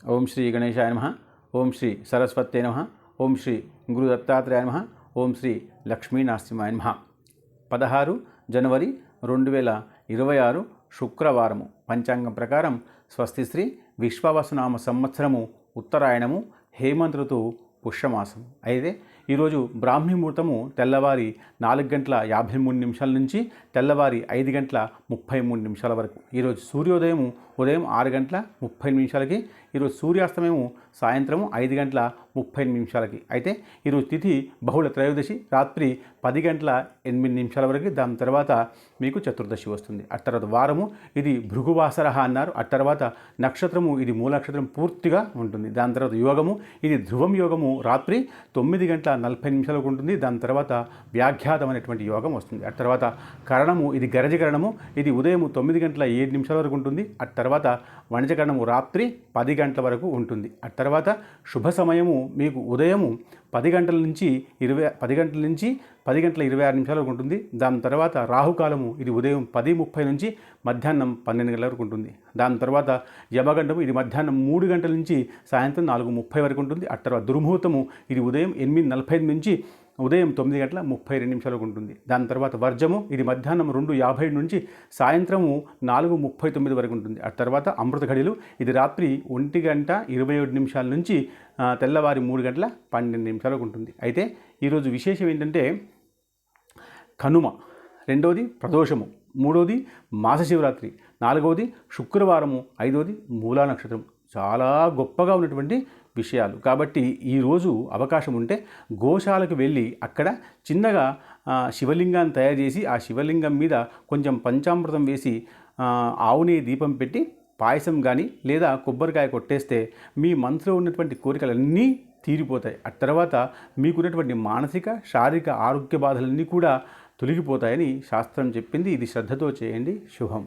ఓం శ్రీ గణేశాయ నమః. ఓం శ్రీ సరస్వత్యై నమః. ఓం శ్రీ గురు దత్తాత్రేయాయ నమః. ఓం శ్రీ లక్ష్మీ నరసింహాయ నమః. 16 జనవరి 2026 శుక్రవారము. పంచాంగం ప్రకారం స్వస్తి శ్రీ విశ్వావసునామ సంవత్సరము ఉత్తరాయణము, హేమంత ఋతువు, పుష్యమాసం. అయితే ఈరోజు బ్రాహ్మీ ముహూర్తము తెల్లవారి 4:53 నుంచి తెల్లవారి 5:33 వరకు. ఈరోజు సూర్యోదయము ఉదయం 6:30 ఈరోజు సూర్యాస్తమయము సాయంత్రము 5:38. అయితే ఈరోజు తిథి బహుళ త్రయోదశి రాత్రి 10:08 వరకు. దాని తర్వాత మీకు చతుర్దశి వస్తుంది. ఆ తర్వాత వారము ఇది భృగువాసర అన్నారు. ఆ తర్వాత నక్షత్రము ఇది మూల నక్షత్రం పూర్తిగా ఉంటుంది. దాని తర్వాత యోగము ఇది ధ్రువం యోగము రాత్రి 9:40 ఉంటుంది. దాని తర్వాత వ్యాఖ్యాతం అనేటువంటి యోగం వస్తుంది. ఆ తర్వాత కరణము ఇది గరజకరణము, ఇది ఉదయం 9:07 వరకు ఉంటుంది. ఆ తర్వాత వణిజకరణము రాత్రి 10 గంటల వరకు ఉంటుంది. ఆ తర్వాత శుభ సమయము మీకు ఉదయము 10 గంటల నుంచి 10:26 వరకు ఉంటుంది. దాని తర్వాత రాహుకాలము ఇది ఉదయం 10:30 నుంచి మధ్యాహ్నం 12 గంటల వరకు ఉంటుంది. దాని తర్వాత యమగండము ఇది మధ్యాహ్నం 3 గంటల నుంచి సాయంత్రం 4:30 వరకు ఉంటుంది. ఆ తర్వాత దుర్ముహూర్తము ఇది ఉదయం 8:45 నుంచి ఉదయం 9:32 వరకు ఉంటుంది. దాని తర్వాత వర్జము ఇది మధ్యాహ్నం 2:57 నుంచి సాయంత్రము 4:39 వరకు ఉంటుంది. ఆ తర్వాత అమృత ఘడియలు ఇది రాత్రి 1:27 నుంచి తెల్లవారి 3:12 వరకు ఉంటుంది. అయితే ఈరోజు విశేషం ఏంటంటే కనుమ, రెండవది ప్రదోషము, మూడవది మాసశివరాత్రి, నాలుగవది శుక్రవారము, ఐదవది మూలా నక్షత్రం. చాలా గొప్పగా ఉన్నటువంటి విషయాలు. కాబట్టి ఈరోజు అవకాశం ఉంటే గోశాలకు వెళ్ళి అక్కడ చిన్నగా శివలింగాన్ని తయారు చేసి ఆ శివలింగం మీద కొంచెం పంచామృతం వేసి ఆవుని దీపం పెట్టి పాయసం కానీ లేదా కొబ్బరికాయ కొట్టేస్తే మీ మనసులో ఉన్నటువంటి కోరికలన్నీ తీరిపోతాయి. ఆ తర్వాత మీకున్నటువంటి మానసిక శారీరక ఆరోగ్య బాధలన్నీ కూడా తొలగిపోతాయని శాస్త్రం చెప్పింది. ఇది శ్రద్ధతో చేయండి. శుభం.